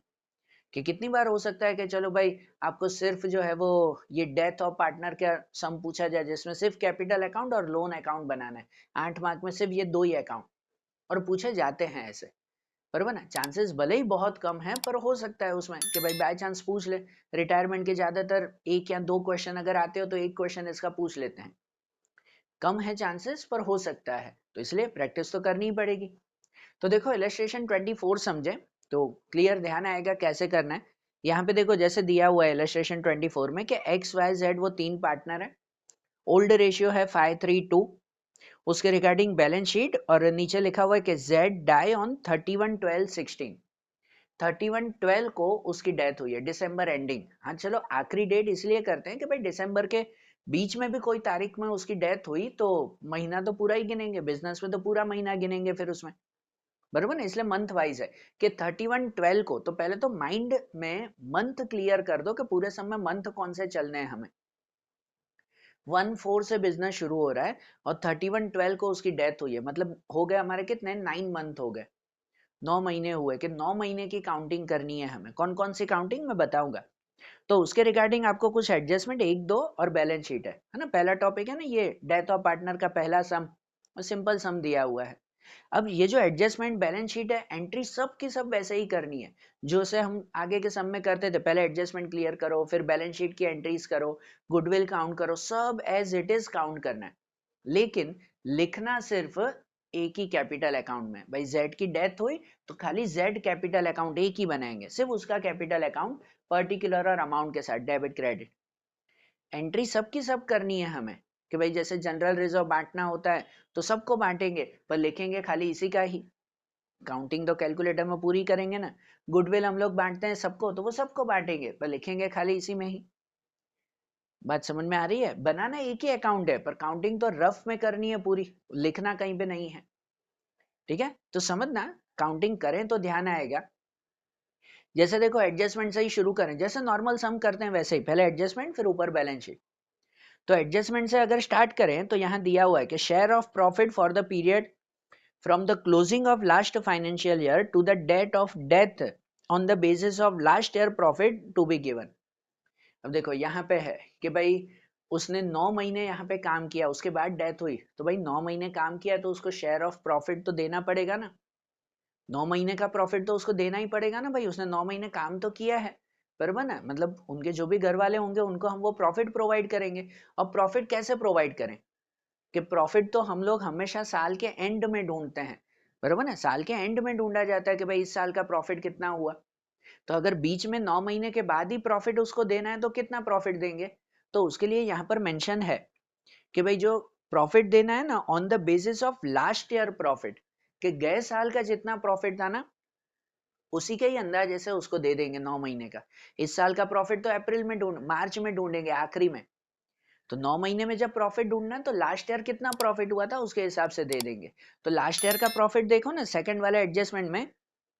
कि कितनी बार हो सकता है कि चलो भाई आपको सिर्फ जो है वो ये डेथ ऑफ पार्टनर का सम पूछा जाए जिसमें सिर्फ कैपिटल अकाउंट और लोन अकाउंट बनाना है, 8 मार्क में सिर्फ ये 2 ही अकाउंट, और पूछे जाते हैं ऐसे, बरोबर ना। चांसेस भले ही बहुत कम है पर हो सकता है उसमें कि भाई बाय चांस पूछ ले। रिटायरमेंट के ज्यादातर 1 या 2 क्वेश्चन अगर आते हो तो 1 क्वेश्चन इसका पूछ लेते हैं, कम है चांसेस पर हो सकता है, तो इसलिए प्रैक्टिस तो करनी ही पड़ेगी। तो देखो इलस्ट्रेशन 24 समझे तो क्लियर ध्यान आएगा कैसे करना है। यहाँ पे देखो जैसे दिया हुआ है इलस्ट्रेशन 24 में कि एक्स वाई जेड वो 3 पार्टनर है, ओल्ड रेशियो है 5:3:2, उसके रिगार्डिंग बैलेंस शीट, और नीचे लिखा हुआ है कि जेड डाई ऑन 31/12/16, 31/12 को उसकी डेथ हुई है, दिसंबर एंडिंग। हाँ चलो आखिरी डेट इसलिए करते हैं कि भाई दिसंबर के बीच में भी कोई तारीख में उसकी डेथ हुई तो महीना तो पूरा ही गिनेंगे, बिजनेस में तो पूरा महीना गिनेंगे फिर उसमें, बरोबर ना, इसलिए मंथ वाइज है कि 31/12 को। तो पहले तो माइंड में मंथ क्लियर कर दो कि पूरे समय मंथ कौन से चलने हैं हमें। 1/4 से बिजनेस शुरू हो रहा है और 31/12 को उसकी डेथ हुई है, मतलब हो गए हमारे कितने 9 मंथ हो गए, 9 महीने हुए, कि 9 महीने की काउंटिंग करनी है हमें। कौन कौन सी काउंटिंग मैं बताऊंगा, तो उसके रिगार्डिंग आपको कुछ एडजस्टमेंट 1-2 और बैलेंस शीट है ना। पहला टॉपिक है ना ये डेथ ऑफ पार्टनर का पहला सम, सिंपल सम दिया हुआ है। अब ये जो एडजस्टमेंट बैलेंस शीट है, एंट्री सब की सब वैसे ही करनी है जो से हम आगे के सम में करते थे। पहले एडजस्टमेंट क्लियर करो, फिर बैलेंस शीट की एंट्रीज करो, गुडविल काउंट करो, सब एज इट इज काउंट करना है, लेकिन लिखना सिर्फ एक ही कैपिटल अकाउंट में। भाई जेड की डेथ हुई तो खाली जेड कैपिटल अकाउंट एक ही बनाएंगे, सिर्फ उसका कैपिटल अकाउंट पर्टिकुलर और अमाउंट के साथ, डेबिट क्रेडिट। एंट्री सबकी सब करनी है हमें, कि भाई जैसे जनरल रिजर्व बांटना होता है तो सबको बांटेंगे पर लिखेंगे खाली इसी का ही, काउंटिंग तो कैलकुलेटर में पूरी करेंगे ना। गुडविल हम लोग बांटते हैं सबको तो वो सबको बांटेंगे पर लिखेंगे खाली इसी में ही। बात समझ में आ रही है, बनाना एक ही अकाउंट है पर काउंटिंग तो रफ में करनी है पूरी, लिखना कहीं पे नहीं है, ठीक है। तो समझना, काउंटिंग करें तो ध्यान आएगा। जैसे देखो एडजस्टमेंट से ही शुरू करें, जैसे नॉर्मल सम करते हैं वैसे ही, पहले एडजस्टमेंट फिर ऊपर बैलेंस शीट। तो एडजस्टमेंट से अगर स्टार्ट करें तो यहाँ दिया हुआ है कि share of profit for the period from the closing of last financial year to the date of death on the basis of last year profit to be given. अब देखो यहाँ पे है कि भाई उसने 9 महीने यहाँ पे काम किया, उसके बाद डेथ हुई, तो भाई 9 महीने काम किया तो उसको शेयर ऑफ प्रॉफिट तो देना पड़ेगा ना, 9 महीने का प्रॉफिट तो उसको देना ही पड़ेगा ना भाई, उसने 9 महीने काम तो किया है, बराबर ना। मतलब उनके जो भी घर वाले होंगे उनको हम वो प्रॉफिट प्रोवाइड करेंगे। और प्रॉफिट कैसे प्रोवाइड करें, कि प्रॉफिट तो हम लोग हमेशा साल के एंड में ढूंढते हैं, बराबर ना, साल के एंड में ढूंढा जाता है कि भाई इस साल का प्रॉफिट कितना हुआ। तो अगर बीच में 9 महीने के बाद ही प्रॉफिट उसको देना है तो कितना प्रॉफिट देंगे, तो उसके लिए यहाँ पर मेंशन है कि भाई जो प्रॉफिट देना है ना on the basis of last year profit, कि गए साल का जितना प्रॉफिट था ना उसी के ही अंदाजे से उसको दे देंगे 9 महीने का। इस साल का प्रॉफिट तो अप्रैल में मार्च में ढूंढेंगे आखिरी में, तो 9 महीने में जब प्रॉफिट ढूंढना है तो लास्ट ईयर कितना प्रॉफिट हुआ था उसके हिसाब से दे देंगे। तो लास्ट ईयर का प्रॉफिट देखो ना, सेकंड वाले एडजस्टमेंट में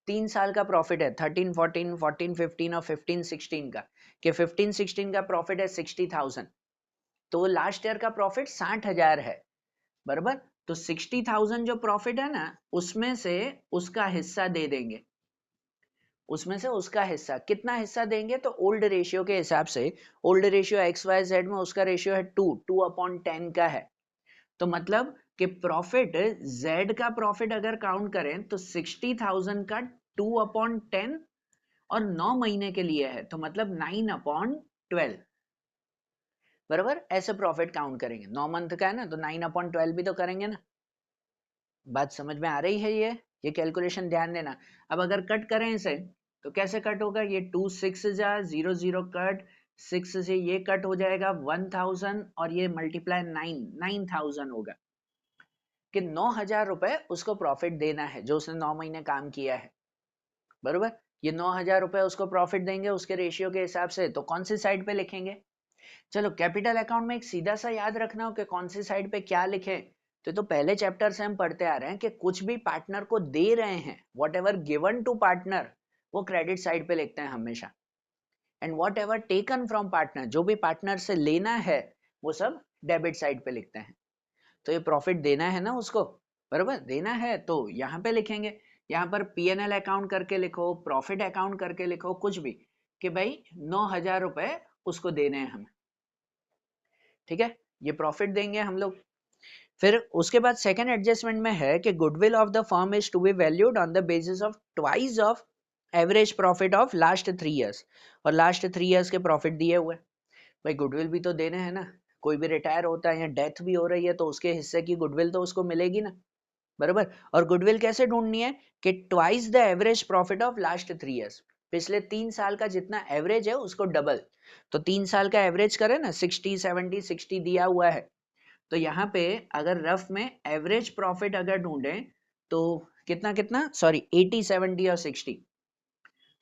3 साल का प्रॉफिट है, 13-14, 14-15 और 15-16 का, कि 15-16 का प्रॉफिट है 60,000, तो वो लास्ट ईयर का प्रॉफिट 60,000 है, बराबर। तो 60,000 जो प्रॉफिट है ना उसमें से उसका हिस्सा दे देंगे, उसमें से उसका हिस्सा, कितना हिस्सा देंगे, तो ओल्ड रेशियो के हिसाब से, old ratio X Y Z में उसका रेशियो है 2:10 का है। तो मतलब कि प्रॉफिट जेड का प्रॉफिट अगर काउंट करें तो 60,000 का 2/10 और 9 महीने के लिए है तो मतलब 9/12, बराबर। ऐसे प्रॉफिट काउंट करेंगे, 9 मंथ का है ना तो 9/12 भी तो करेंगे ना। बात समझ में आ रही है, ये कैलकुलेशन ध्यान देना। अब अगर कट करें इसे तो कैसे कट होगा, ये 2 6 जा 0 0 कट, 6 से ये कट हो जाएगा 1000 और ये मल्टीप्लाई 9,000 होगा, कि 9,000 रुपए उसको प्रॉफिट देना है जो उसने 9 महीने काम किया है, बरोबर। ये 9,000 रुपए उसको प्रॉफिट देंगे उसके रेशियो के हिसाब से, तो कौन सी साइड पे लिखेंगे। चलो कैपिटल अकाउंट में एक सीधा सा याद रखना हो कि कौन सी साइड पे क्या लिखे, तो पहले चैप्टर से हम पढ़ते आ रहे हैं कि कुछ भी पार्टनर को दे रहे हैं, whatever given to partner, वो क्रेडिट साइड पे लिखते हैं हमेशा, and whatever taken from partner, जो भी पार्टनर से लेना है वो सब डेबिट साइड पे लिखते हैं। तो ये प्रॉफिट देना है ना उसको, बराबर, देना है तो यहाँ पे लिखेंगे, यहाँ पर P&L अकाउंट करके लिखो, प्रॉफिट अकाउंट करके लिखो, कुछ भी, कि भाई 9,000 रुपए उसको देने हैं हमें, ठीक है, ये प्रॉफिट देंगे हम लोग। फिर उसके बाद सेकंड एडजस्टमेंट में है कि goodwill of the firm is to be valued on the basis of twice of average profit of last 3 years, और लास्ट 3 इयर्स के प्रॉफिट दिए हुए, भाई गुडविल भी तो देने हैं ना, कोई भी रिटायर होता है या डेथ भी हो रही है तो उसके हिस्से की गुडविल तो उसको मिलेगी ना, बराबर। और गुडविल कैसे ढूंढनी है कि twice the average profit of last 3 years, पिछले 3 साल का जितना एवरेज है उसको डबल, तो 3 साल का एवरेज करें ना, 60 70 60 दिया हुआ है, तो यहाँ पे अगर रफ में एवरेज प्रॉफिट अगर ढूंढें तो कितना कितना, सॉरी 80 70 और 60,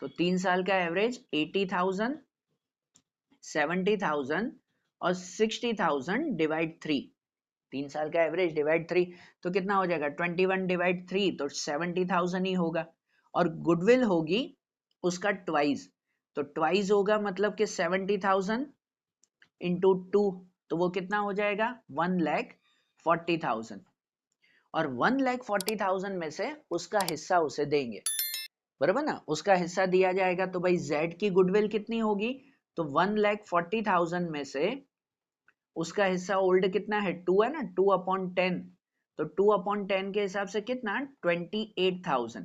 तो 3 साल का एवरेज 80,000 70,000 और 60,000 डिवाइड 3, 3 साल का एवरेज डिवाइड 3, तो कितना हो जाएगा 21 डिवाइड 3, तो 70,000 ही होगा। और गुडविल होगी उसका ट्वाइस, तो ट्वाइस होगा मतलब कि 70,000 इंटू 2, तो वो कितना हो जाएगा 1,40,000, और 1,40,000 में से उसका हिस्सा उसे देंगे, बराबर ना, उसका हिस्सा दिया जाएगा, तो भाई जेड की गुडविल कितनी होगी, तो 1,40,000 में से उसका हिस्सा ओल्ड कितना है 2 है ना, 2/10, तो 2/10 के हिसाब से कितना 28,000,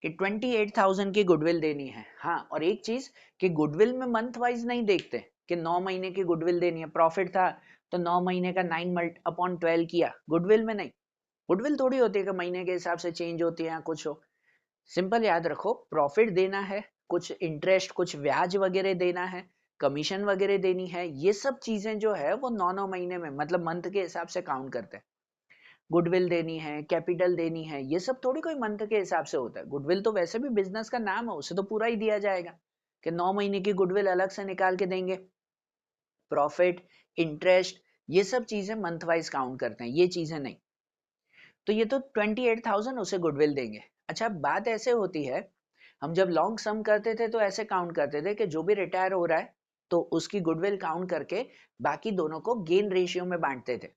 कि 28,000 की गुडविल देनी है। हाँ, और एक चीज कि गुडविल में मंथ वाइज नहीं देखते कि 9 महीने की गुडविल देनी है, प्रॉफिट था तो 9 महीने का 9/12 किया, गुडविल में नहीं, गुडविल थोड़ी होती है कि महीने के हिसाब से चेंज होती है या कुछ हो, सिंपल याद रखो, प्रॉफिट देना है, कुछ इंटरेस्ट कुछ ब्याज वगैरह देना है, कमीशन वगैरह देनी है, ये सब चीजें जो है वो 9 महीने में मतलब मंथ के हिसाब से काउंट करते हैं। गुडविल देनी है, कैपिटल देनी है, ये सब थोड़ी कोई मंथ के हिसाब से होता है, गुडविल तो वैसे भी बिजनेस का नाम है, उसे तो पूरा ही दिया जाएगा कि 9 महीने की गुडविल अलग से निकाल के देंगे। प्रॉफिट, इंटरेस्ट, ये सब चीजें मंथ वाइज काउंट करते हैं, ये चीजें नहीं, तो ये तो 28,000 उसे गुडविल देंगे। अच्छा, बात ऐसे होती है, हम जब लॉन्ग सम करते थे तो ऐसे काउंट करते थे कि जो भी रिटायर हो रहा है तो उसकी गुडविल काउंट करके बाकी दोनों को गेन रेशियो में बांटते थे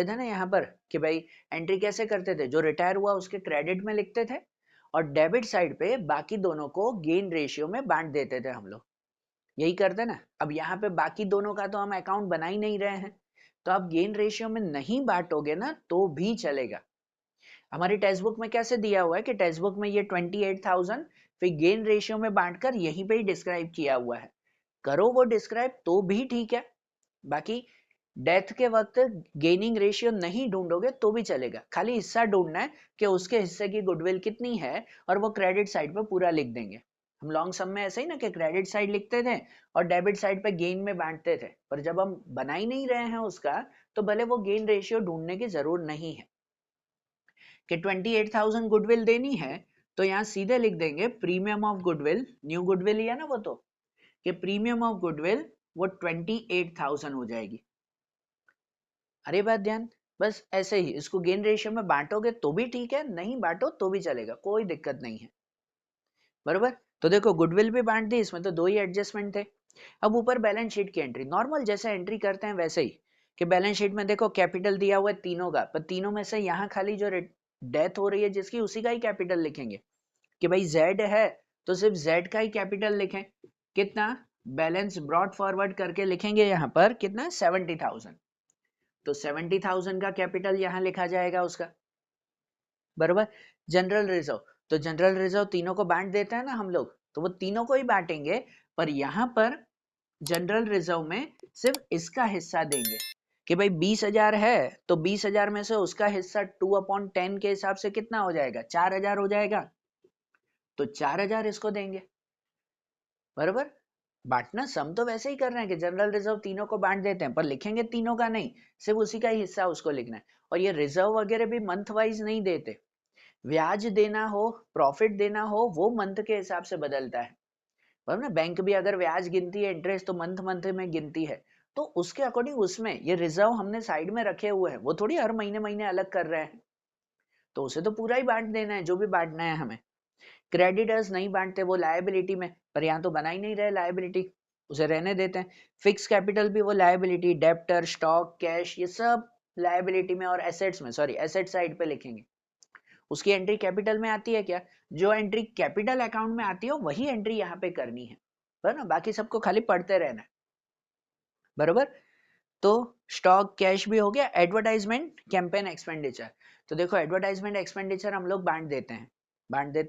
ना यहाँ पर, कि भाई एंट्री कैसे करते थे, जो रिटायर हुआ उसके क्रेडिट में लिखते थे और डेबिट साइड पे बाकी दोनों को गेन रेशियो में बांट देते थे हम लोग, यही करते ना। अब यहाँ पे बाकी दोनों का तो हम अकाउंट बना ही नहीं रहे हैं, तो आप गेन रेशियो में नहीं बांटोगे ना तो भी चलेगा। हमारी टेक्स्ट बुक में कैसे दिया हुआ है कि टेक्स्ट बुक में ये 28,000 फिर गेन रेशियो में बांटकर यहीं पे ही डिस्क्राइब किया हुआ है, करो वो डिस्क्राइब तो भी ठीक है, बाकी डेथ के वक्त गेनिंग रेशियो नहीं ढूंढोगे तो भी चलेगा, खाली हिस्सा ढूंढना है कि उसके हिस्से की गुडविल कितनी है, और वो क्रेडिट साइड पे पूरा लिख देंगे। हम लॉन्ग सम में ऐसे ही ना कि क्रेडिट साइड लिखते थे और डेबिट साइड पे गेन में बांटते थे, पर जब हम बना ही नहीं रहे हैं उसका तो भले वो गेन रेशियो ढूंढने की जरूरत नहीं है कि 28,000 गुडविल देनी है, तो यहाँ सीधे लिख देंगे premium of goodwill, new goodwill ही है ना वो, तो कि प्रीमियम ऑफ गुडविल वो 28,000 हो जाएगी। अरे बात ध्यान, बस ऐसे ही इसको गेन रेशियो में बांटोगे तो भी ठीक है, नहीं बांटो तो भी चलेगा, कोई दिक्कत नहीं है, बरोबर। तो देखो गुडविल भी बांट दी, इसमें तो 2 ही एडजस्टमेंट थे। अब ऊपर बैलेंस शीट की एंट्री, नॉर्मल जैसे एंट्री करते हैं वैसे ही, कि बैलेंस शीट में देखो कैपिटल दिया हुआ है तीनों का, पर तीनों में से यहाँ खाली जो डेथ हो रही है जिसकी उसी का ही कैपिटल लिखेंगे, कि भाई जेड है तो सिर्फ जेड का ही कैपिटल लिखें, कितना बैलेंस ब्रॉड फॉरवर्ड करके लिखेंगे यहाँ पर कितना 70,000, तो 70,000 का कैपिटल यहाँ लिखा जाएगा उसका, बरोबर। जनरल रिजर्व, तो जनरल रिजर्व तीनों को बांट देते हैं ना हम लोग, तो वो तीनों को ही बांटेंगे, पर यहाँ पर जनरल रिजर्व में सिर्फ इसका हिस्सा देंगे कि भाई 20,000 है तो 20,000 में से उसका हिस्सा 2/10 के हिसाब से कितना हो जाएगा 4,000 हो जाएगा, तो 4,000 इसको देंगे, बरोबर। बांटना सम तो वैसे ही कर रहे हैं कि जनरल रिजर्व तीनों को बांट देते हैं, पर लिखेंगे तीनों का नहीं, सिर्फ उसी का ही हिस्सा उसको लिखना है। और ये रिजर्व वगैरह भी मंथ वाइज नहीं देते, ब्याज देना हो प्रॉफिट देना हो वो मंथ के हिसाब से बदलता है, बराबर ना। बैंक भी अगर ब्याज गिनती है इंटरेस्ट तो मंथ मंथ में गिनती है, तो उसके अकॉर्डिंग उसमें ये रिजर्व हमने साइड में रखे हुए हैं, वो थोड़ी हर महीने महीने अलग कर रहे हैं, तो उसे तो पूरा ही बांट देना है जो भी बांटना है हमें। क्रेडिटर्स नहीं बांटते, वो लायबिलिटी में, पर यहाँ तो बना ही नहीं रहे लायबिलिटी, उसे रहने देते हैं। फिक्स कैपिटल भी वो लायबिलिटी, डेप्टर स्टॉक कैश ये सब लायबिलिटी में और एसेट्स में, सॉरी एसेट साइड पे लिखेंगे, उसकी एंट्री कैपिटल में आती है क्या? जो एंट्री कैपिटल अकाउंट में आती है वही एंट्री यहाँ पे करनी है ना, बाकी सबको खाली पढ़ते रहना है, बरोबर। तो स्टॉक कैश भी हो गया। एडवर्टाइजमेंट कैंपेन एक्सपेंडिचर, तो देखो एडवर्टाइजमेंट एक्सपेंडिचर हम लोग बांट देते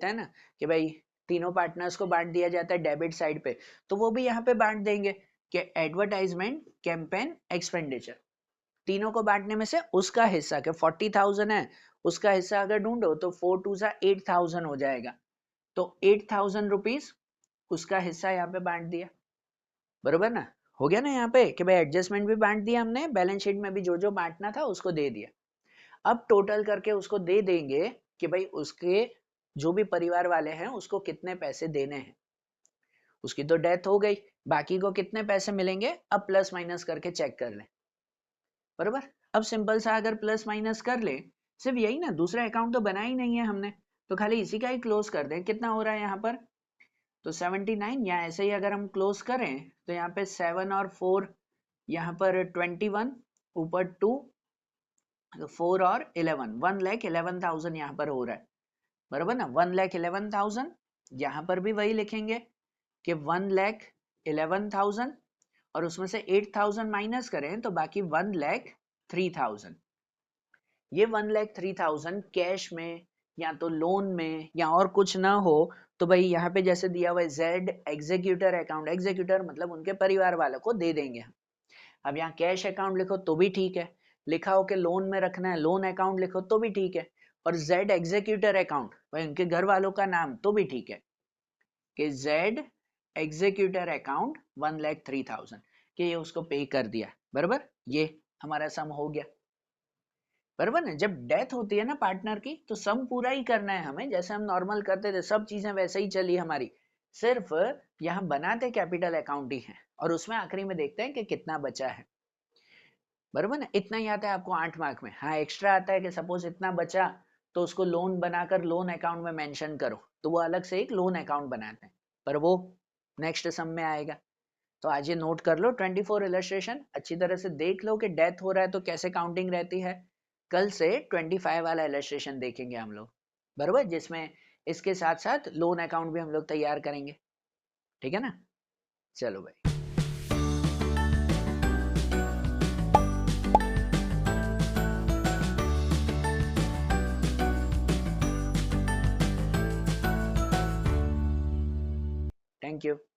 हैं ना, कि भाई तीनों पार्टनर्स को बांट दिया जाता है डेबिट साइड पे, तो वो भी यहाँ पे बांट देंगे कि एडवर्टाइजमेंट कैंपेन एक्सपेंडिचर, तीनों को बांटने में से उसका हिस्सा, के 40,000 है, उसका हिस्सा अगर ढूंढो तो 4 2 8,000 हो जाएगा, तो 8,000 रुपीज उसका हिस्सा यहाँ पे बांट दिया, बरोबर ना, हो गया ना यहाँ पे कि भाई एडजस्टमेंट भी बांट दिया हमने, बैलेंस शीट में भी जो जो बांटना था उसको दे दिया। अब टोटल करके उसको दे देंगे कि भाई उसके जो भी परिवार वाले हैं उसको कितने पैसे देने हैं। उसकी तो डेथ हो गई, बाकी को कितने पैसे मिलेंगे अब प्लस माइनस करके चेक कर लें, बरोबर। अब सिंपल सा अगर प्लस माइनस कर ले, सिर्फ यही ना, दूसरा अकाउंट तो बना ही नहीं है हमने, तो खाली इसी का ही क्लोज कर दें। कितना हो रहा है यहाँ पर, तो 79, या ऐसे ही अगर हम क्लोज करें तो यहाँ पे 7 और 4, यहाँ पर 21, ऊपर 2, तो 4 और 11, 1,11,000 यहाँ पर हो रहा है, बरोबर ना, 1,11,000। यहाँ पर भी वही लिखेंगे कि 1,11,000 और उसमें से 8,000 माइनस करें तो बाकी 1,03,000। ये 1,03,000 कैश में या तो लोन में या और कुछ ना हो तो भाई यहाँ पे जैसे दिया हुआ है जेड एग्जीक्यूटर अकाउंट, एग्जीक्यूटर मतलब उनके परिवार वालों को दे देंगे। अब यहाँ कैश अकाउंट लिखो तो भी ठीक है, लिखा हो कि लोन में रखना है लोन अकाउंट लिखो तो भी ठीक है, और जेड एग्जीक्यूटर अकाउंट भाई उनके घर वालों का नाम तो भी ठीक है कि जेड एग्जीक्यूटर अकाउंट 1,03,000 कि ये उसको पे कर दिया, बराबर। ये हमारा सम हो गया, बराबर ना। जब डेथ होती है ना पार्टनर की तो सम पूरा ही करना है हमें, जैसे हम नॉर्मल करते थे, सब चीजें वैसे ही चली हमारी, सिर्फ यहाँ बनाते कैपिटल अकाउंट ही है और उसमें आखिरी में देखते हैं कि कितना बचा है, बराबर ना। इतना ही आता है आपको 8 मार्क में। हाँ एक्स्ट्रा आता है कि सपोज इतना बचा तो उसको लोन बनाकर लोन अकाउंट में मेंशन करो, तो वो अलग से एक लोन अकाउंट बनाते हैं, पर वो नेक्स्ट सम में आएगा। तो आज ये नोट कर लो 24 इलस्ट्रेशन, अच्छी तरह से देख लो कि डेथ हो रहा है तो कैसे काउंटिंग रहती है। कल से 25 वाला इलस्ट्रेशन देखेंगे हम लोग, बराबर, जिसमें इसके साथ साथ लोन अकाउंट भी हम लोग तैयार करेंगे, ठीक है ना। चलो भाई। Thank you.